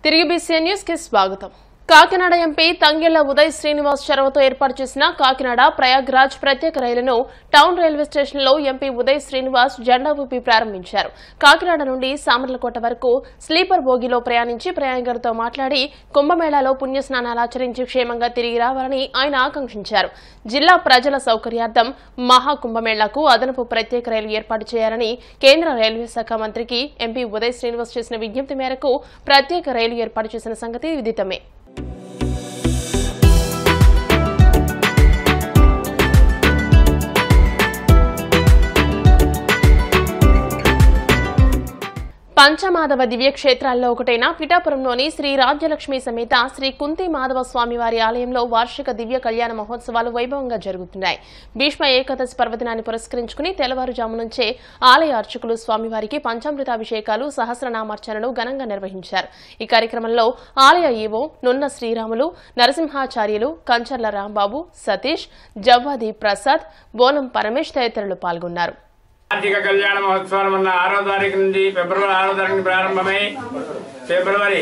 తిరిగి BC news కి స్వాగతం. కాకినాడ ఎంపీ తంగెళ్ల ఉదయ్ శ్రీనివాస్ చొరవతో ఏర్పాటు చేసిన కాకినాడ ప్రయాగ్రాజ్ ప్రత్యేక రైలును టౌన్ రైల్వే స్టేషన్లో ఎంపీ ఉదయ్ శ్రీనివాస్ జెండా ఊపి ప్రారంభించారు. కాకినాడ నుండి సామర్లకోట వరకు స్లీపర్ బోగిలో ప్రయాణించి ప్రయాణికులతో మాట్లాడి కుంభమేళాలో పుణ్యస్నానాలు ఆచరించి క్షేమంగా తిరిగి రావాలని ఆయన ఆకాంక్షించారు. జిల్లా ప్రజల సౌకర్యార్థం మహాకుంభమేళాకు అదనపు ప్రత్యేక రైలు ఏర్పాటు చేయాలని కేంద్ర రైల్వే శాఖ మంత్రికి ఎంపీ ఉదయ్ శ్రీనివాస్ చేసిన విజ్ఞప్తి మేరకు ప్రత్యేక రైలు ఏర్పాటు చేసిన సంగతి విదితమే. పంచమాధవ దివ్యక్షేత్రాల్లో ఒకటైన పిఠాపురంలోని శ్రీ రాజ్యలక్ష్మి సమేత శ్రీ కుంతి మాధవ స్వామివారి ఆలయంలో వార్షిక దివ్య కళ్యాణ మహోత్సవాలు వైభవంగా జరుగుతున్నాయి. భీష్మ ఏకాదశి పర్వదినాన్ని పురస్కరించుకుని తెల్లవారుజాము నుంచే ఆలయ అర్చకులు స్వామివారికి పంచామృతాభిషేకాలు సహస్రనామార్చనలు ఘనంగా నిర్వహించారు. ఈ కార్యక్రమంలో ఆలయ ఈవో నున్న శ్రీరాములు, నరసింహాచార్యులు, కంచర్ల రాంబాబు, సతీష్, జవ్వాది ప్రసాద్, బోనం పరమేష్ తదితరులు పాల్గొన్నారు. ఆర్థిక కళ్యాణ మహోత్సవాలు మొన్న 6వ తారీఖు నుంచి ఫిబ్రవరి 6వ తారీఖు ప్రారంభమై ఫిబ్రవరి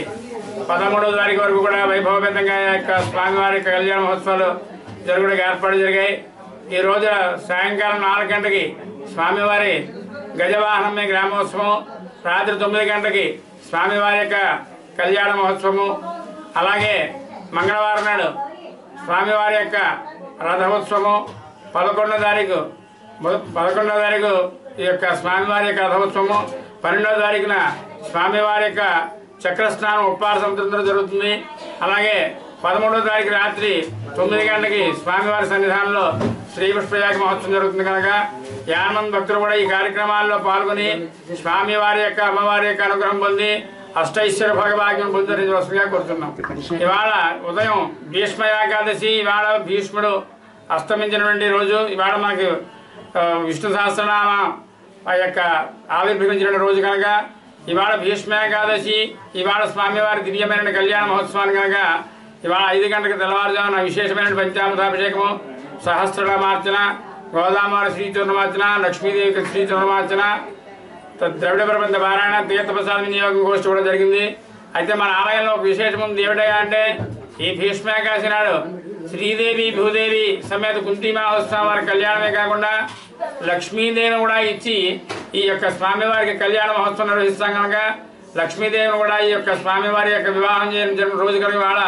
13వ తారీఖు వరకు కూడా వైభవపేతంగా స్వామివారి కళ్యాణ మహోత్సవాలు జరగడానికి ఏర్పాటు జరిగాయి. ఈ రోజు సాయంకాలం 4 గంటలకి స్వామివారి గజవాహనం మీద గ్రామోత్సవం, రాత్రి 9 గంటలకి స్వామివారి యొక్క కళ్యాణ మహోత్సవము, అలాగే మంగళవారం నాడు స్వామివారి యొక్క రథోత్సవము, 11వ తారీఖు ఈ యొక్క స్వామివారి యొక్క రథోత్సవము, 12వ తారీఖున స్వామివారి యొక్క చక్రస్నానం ఉపహార సముద్రం జరుగుతుంది. అలాగే 13వ తారీఖు రాత్రి 9 గంటలకి స్వామివారి సన్నిధానంలో శ్రీపుష్పయాగ మహోత్సవం జరుగుతుంది కనుక యానమంది భక్తులు కూడా ఈ కార్యక్రమాల్లో పాల్గొని స్వామివారి యొక్క అమ్మవారి యొక్క అనుగ్రహం పొంది అష్టైశ్వర్య భగభాగ్యం పొందవలసిందిగా కోరుతున్నాం. ఇవాళ ఉదయం భీష్మ ఏకాదశి, ఇవాళ భీష్ముడు అస్తమించినటువంటి రోజు. ఇవాళ మనకు విష్ణు సహస్రనామ యొక్క ఆవిర్భవించిన రోజు కనుక ఇవాళ భీష్మ ఏకాదశి, ఇవాళ స్వామివారి దివ్యమైన కళ్యాణ మహోత్సవాలు కనుక ఇవాళ 5 గంటలకు తెల్లవారుజామున విశేషమైన పంచామృతాభిషేకము, సహస్రనామార్చన, గోదామారి శ్రీచూర్ణమార్చన, లక్ష్మీదేవికి శ్రీచూర్ణమార్చన, ద్రవిడ ప్రబంధ పారాయణ, తీర్థప్రసాద వినియోగం గోష్ఠి కూడా జరిగింది. అయితే మన ఆలయంలో ఒక విశేషం ఉంది. ఏమిటయా అంటే ఈ భీష్మ ఏకాదశి నాడు శ్రీదేవి భూదేవి సమేత కుంతి మహోత్సవం వారి కళ్యాణమే కాకుండా లక్ష్మీదేవిని కూడా ఇచ్చి ఈ యొక్క స్వామివారికి కళ్యాణ మహోత్సవం నిర్వహిస్తాం కనుక లక్ష్మీదేవిని కూడా ఈ యొక్క స్వామివారి యొక్క వివాహం జరిగిన రోజు కనుక ఇవాళ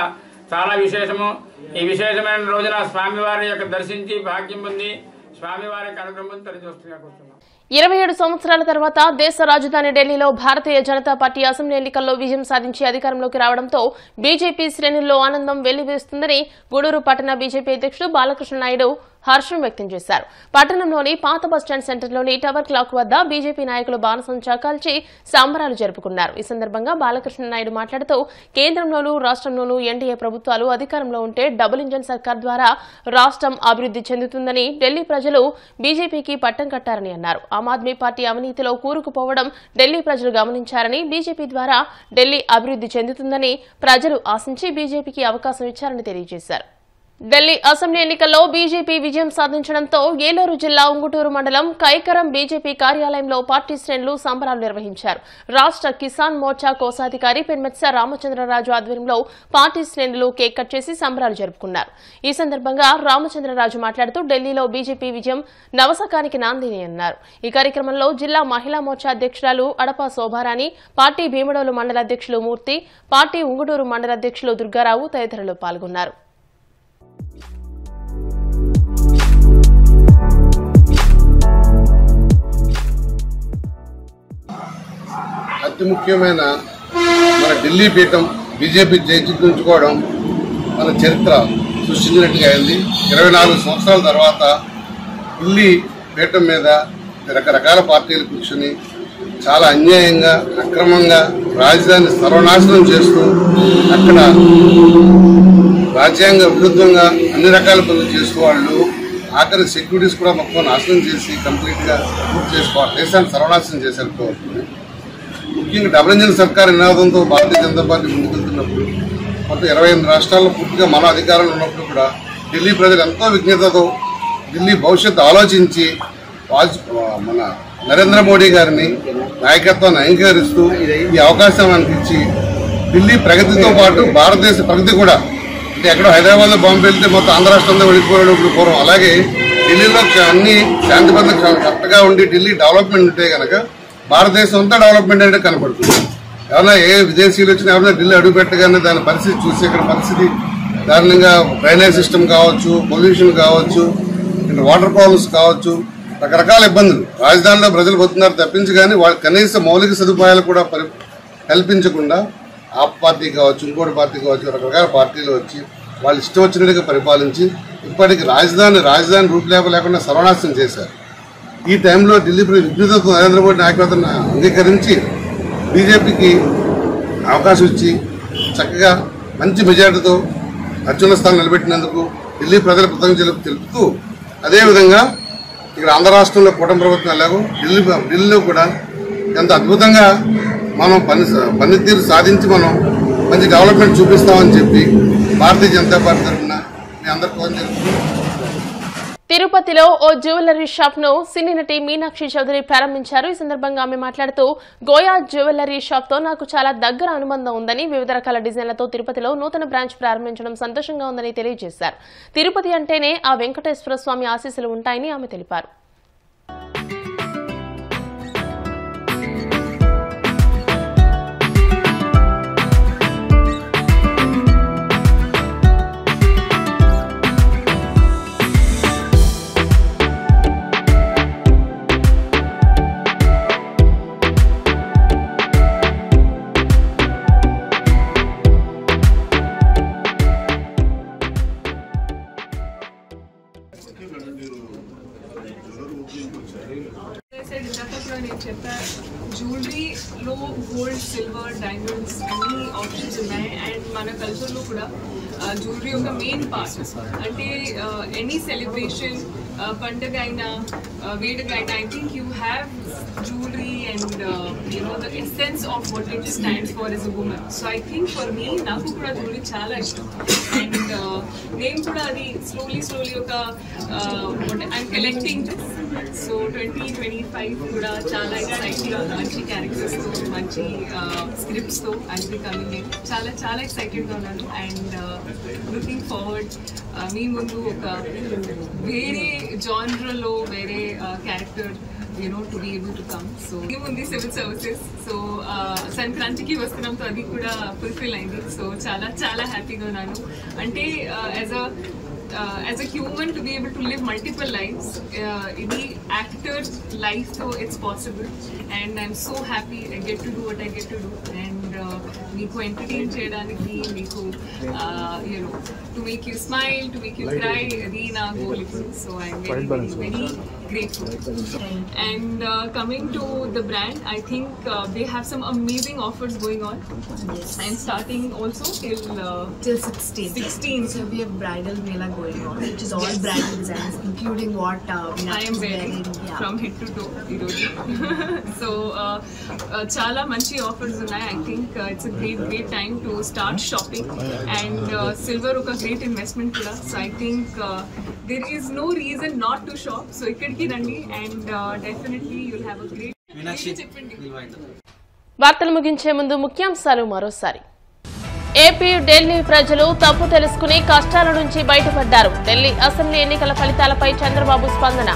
చాలా విశేషము. ఈ విశేషమైన రోజున స్వామివారి యొక్క దర్శించి భాగ్యం పొంది స్వామివారి యొక్క అనుగ్రహం తెలియజేస్తున్నా కూర్చున్నాం. 27 సంవత్సరాల తర్వాత దేశ రాజధాని ఢిల్లీలో భారతీయ జనతా పార్టీ అసెంబ్లీ ఎన్నికల్లో విజయం సాధించి అధికారంలోకి రావడంతో బీజేపీ శ్రేణుల్లో ఆనందం వెల్లివిరుస్తుందని గూడూరు పట్టణ బీజేపీ అధ్యక్షుడు బాలకృష్ణ నాయుడు హర్షం వ్యక్తం చేశారు. పట్టణంలోని పాత బస్టాండ్ సెంటర్లోని టవర్ క్లాక్ వద్ద బీజేపీ నాయకులు బాణసంచా కాల్చి సంబరాలు జరుపుకున్నారు. ఈ సందర్భంగా బాలకృష్ణ నాయుడు మాట్లాడుతూ కేంద్రంలోనూ రాష్ట్రంలోనూ ఎన్డీఏ ప్రభుత్వాలు అధికారంలో ఉంటే డబుల్ ఇంజన్ సర్కార్ ద్వారా రాష్ట్రం అభివృద్ధి చెందుతుందని ఢిల్లీ ప్రజలు బీజేపీకి పట్టం కట్టారని అన్నారు. ఆమ్ ఆద్మీ పార్టీ అవినీతిలో కూరుకుపోవడం ఢిల్లీ ప్రజలు గమనించారని, బీజేపీ ద్వారా ఢిల్లీ అభివృద్ధి చెందుతుందని ప్రజలు ఆశించి బీజేపీకి అవకాశం ఇచ్చారని తెలియజేశారు. ఢిల్లీ అసెంబ్లీ ఎన్నికల్లో బీజేపీ విజయం సాధించడంతో ఏలూరు జిల్లా ఉంగుటూరు మండలం కైకరం బీజేపీ కార్యాలయంలో పార్టీ శ్రేణులు సంబరాలు నిర్వహించారు. రాష్ట్ర కిసాన్ మోర్చా కోశాధికారి పెన్మెత్స రామచంద్రరాజు ఆధ్వర్యంలో పార్టీ శ్రేణులు కేక్ కట్ చేసి సంబరాలు జరుపుకున్నారు. ఈ సందర్భంగా రామచంద్రరాజు మాట్లాడుతూ ఢిల్లీలో బీజేపీ విజయం నవశకానికి నాందిని అన్నారు. ఈ కార్యక్రమంలో జిల్లా మహిళా మోర్చా అధ్యక్షురాలు అడప శోభారాణి, పార్టీ భీమడోలు మండల అధ్యక్షులు మూర్తి, పార్టీ ఉంగుటూరు మండల అధ్యక్షులు దుర్గారావు తదితరులు పాల్గొన్నారు. అతి ముఖ్యమైన మన ఢిల్లీ పీఠం బీజేపీ జయించుకోవడం మన చరిత్ర సృష్టించినట్టుగా అయింది. 24 సంవత్సరాల తర్వాత ఢిల్లీ పీఠం మీద రకరకాల పార్టీలు కూర్చుని చాలా అన్యాయంగా అక్రమంగా రాజధాని సర్వనాశనం చేస్తూ అక్కడ రాజ్యాంగ విరుద్ధంగా అన్ని రకాల పనులు చేసుకోవాళ్ళు ఆఖరి సెక్యూరిటీస్ కూడా మొత్తం నాశనం చేసి కంప్లీట్గా పూర్తి చేసుకోవాలి, దేశాన్ని సర్వనాశనం చేశారు. ముఖ్యంగా డబుల్ ఇంజిన్ సర్కార్ నినాదంతో భారతీయ జనతా పార్టీ ముందుకెళ్తున్నప్పుడు మొత్తం 28 రాష్ట్రాల్లో పూర్తిగా మన అధికారంలో ఉన్నప్పుడు కూడా ఢిల్లీ ప్రజలు ఎంతో విజ్ఞతతో ఢిల్లీ భవిష్యత్తు ఆలోచించి మన నరేంద్ర మోడీ గారిని నాయకత్వాన్ని అంగీకరిస్తూ ఈ అవకాశం మనకి ఇచ్చి ఢిల్లీ ప్రగతితో పాటు భారతదేశ ప్రగతి కూడా, అంటే ఎక్కడో హైదరాబాద్లో బాంబు వెళ్తే మొత్తం ఆంధ్ర రాష్ట్రంలో వెళ్ళిపోయాడు ఇప్పుడు పూర్వం. అలాగే ఢిల్లీలో అన్ని శాంతిబద్ధ కరెక్ట్గా ఉండి ఢిల్లీ డెవలప్మెంట్ ఉంటే కనుక భారతదేశం అంతా డెవలప్మెంట్ అంటే కనపడుతుంది. ఎవరైనా ఏ విదేశీయులు వచ్చినా ఎవరైనా ఢిల్లీ అడుగు పెట్టగానే దాని పరిస్థితి చూసి ఇక్కడ పరిస్థితి దారుణంగా డ్రైనేజ్ సిస్టమ్ కావచ్చు, పొల్యూషన్ కావచ్చు, వాటర్ ప్రాబ్లమ్స్ కావచ్చు, రకరకాల ఇబ్బందులు రాజధానిలో ప్రజలు పోతున్నారు తప్పించి కానీ వాళ్ళ కనీస మౌలిక సదుపాయాలు కూడా కల్పించకుండా ఆప్ పార్టీ కావచ్చు, ఇంకోటి పార్టీ కావచ్చు, రకరకాల పార్టీలు వచ్చి వాళ్ళు ఇష్టం వచ్చినట్టుగా పరిపాలించి ఇప్పటికి రాజధాని రూపురేఖ లేకుండా సర్వనాశనం చేశారు. ఈ టైంలో ఢిల్లీ విఘ్నతతో నరేంద్ర మోడీ నాయకత్వాన్ని అంగీకరించి బీజేపీకి అవకాశం ఇచ్చి చక్కగా మంచి మెజార్టీతో అత్యున్నత స్థానం నిలబెట్టినందుకు ఢిల్లీ ప్రజల కృతజ్ఞతలు తెలుపుతూ, అదేవిధంగా ఇక్కడ ఆంధ్ర రాష్ట్రంలో కూటమి ప్రభుత్వం ఎలాగో ఢిల్లీలో కూడా ఎంత అద్భుతంగా మనం పనితీరు సాధించి మనం మంచి డెవలప్మెంట్ చూపిస్తామని చెప్పి భారతీయ జనతా పార్టీ తరఫున మీ అందరికీ ఫోన్ చేస్తున్నాను. తిరుపతిలో ఓ జ్యువెలరీ షాప్ ను సినీ నటి మీనాక్షి చౌదరి ప్రారంభించారు. ఈ సందర్భంగా ఆమె మాట్లాడుతూ, గోయా జ్యువెలరీ షాప్ తో నాకు చాలా దగ్గర అనుబంధం ఉందని, వివిధ రకాల డిజైన్లతో తిరుపతిలో నూతన బ్రాంచ్ ప్రారంభించడం సంతోషంగా ఉందని తెలియజేశారు. తిరుపతి అంటేనే ఆ వెంకటేశ్వర స్వామి ఆశీస్సులు ఉంటాయని ఆమె తెలిపారు. జ్యువెలరీలో గోల్డ్, సిల్వర్, డైమండ్స్ అన్ని ఆప్షన్స్ ఉన్నాయి. అండ్ మన కల్చర్లో కూడా జ్యువెలరీ ఒక మెయిన్ పార్ట్. అంటే ఎనీ సెలబ్రేషన్, పండుగ అయినా వేడుక అయినా, I think you have jewellery and the essence of what it stands for yes a woman. So I think for me నాకు కూడా జ్యువెలరీ చాలా ఇష్టం. అండ్ నేను కూడా అది స్లోలీ ఒక ఐఎమ్ కలెక్టింగ్. సో 2025 కూడా చాలా ఎక్సైటింగ్, మంచి క్యారెక్టర్స్తో, మంచి స్క్రిప్ట్స్తో ఐల్ బి కమింగ్ ఇన్. చాలా ఎక్సైటెడ్గా ఉన్నాను. అండ్ లుకింగ్ ఫార్వర్డ్ మీ ముందు ఒక వేరే జానర్లో వేరే character to be able to come. So ఏముంది సివిల్ సర్వీసెస్. సో సంక్రాంతికి వస్తున్నాంతో అది కూడా ఫుల్ఫిల్ అయింది. సో చాలా హ్యాపీగా ఉన్నాను. అంటే as a human to be able to live multiple lives, the actor's life, so it's possible, and I'm so happy I get to do what I get to do, and meeku entertain cheyadaniki, meeku to make you smile, to make you cry, adi na goal. So I'm very grateful. And coming to the brand, I think they have some amazing offers going on. Yes. I'm starting also till 16. So we have bridal mela going on, which is all bridal designs, including what I am wearing from head to toe. So chala manchi offers unnai. I think it's a great time to start shopping, and silver oka great investment kuda. So I think there is no reason not to shop. So ikkadiki randi, and definitely you'll have a great. వార్తలు ముగించే ముందు ముఖ్యాంశాలు మరోసారి. AP Delhi ప్రజలు తప్పు తెలుసుకుని కష్టాల నుంచి బయటపడ్డారు. ఢిల్లీ అసెంబ్లీ ఎన్నికల ఫలితాలపై చంద్రబాబు స్పందన.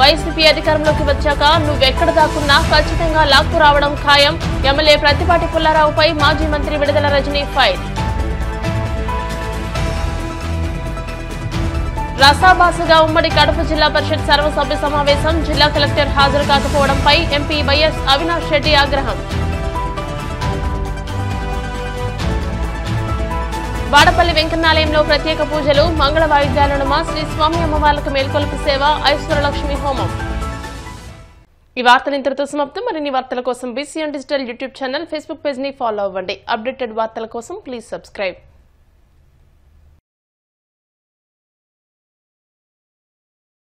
వైసీపీ అధికారంలోకి వచ్చాక నువ్వెక్కడ దాక్కున్నా ఖచ్చితంగా లాక్కు రావడం ఖాయం. ఎమ్మెల్యే ప్రత్తిపాటి పుల్లారావుపై మాజీ మంత్రి విడుదల రజనీ ఫైర్. రసాభాసగా ఉమ్మడి కడప జిల్లా పరిషత్ సర్వసభ్య సమావేశం. జిల్లా కలెక్టర్ హాజరు కాకపోవడంపై ఎంపీ వైఎస్ అవినాష్ రెడ్డి ఆగ్రహం. వాడపల్లి వెంకన్నాలయంలో ప్రత్యేక పూజలు. మంగళ వాయిద్యాల నడుమ శ్రీ స్వామి అమ్మవార్లకు మేల్కొలుపు సేవ, ఐశ్వర్యలక్ష్మి హోమం. ఈ వార్తలు ఇంతటితో సమాప్తం. మరిన్ని వార్తల కోసం BCN digital YouTube channel, Facebook page ని ఫాలో అవ్వండి. అప్డేటెడ్ వార్తల కోసం ప్లీజ్ సబ్స్క్రైబ్.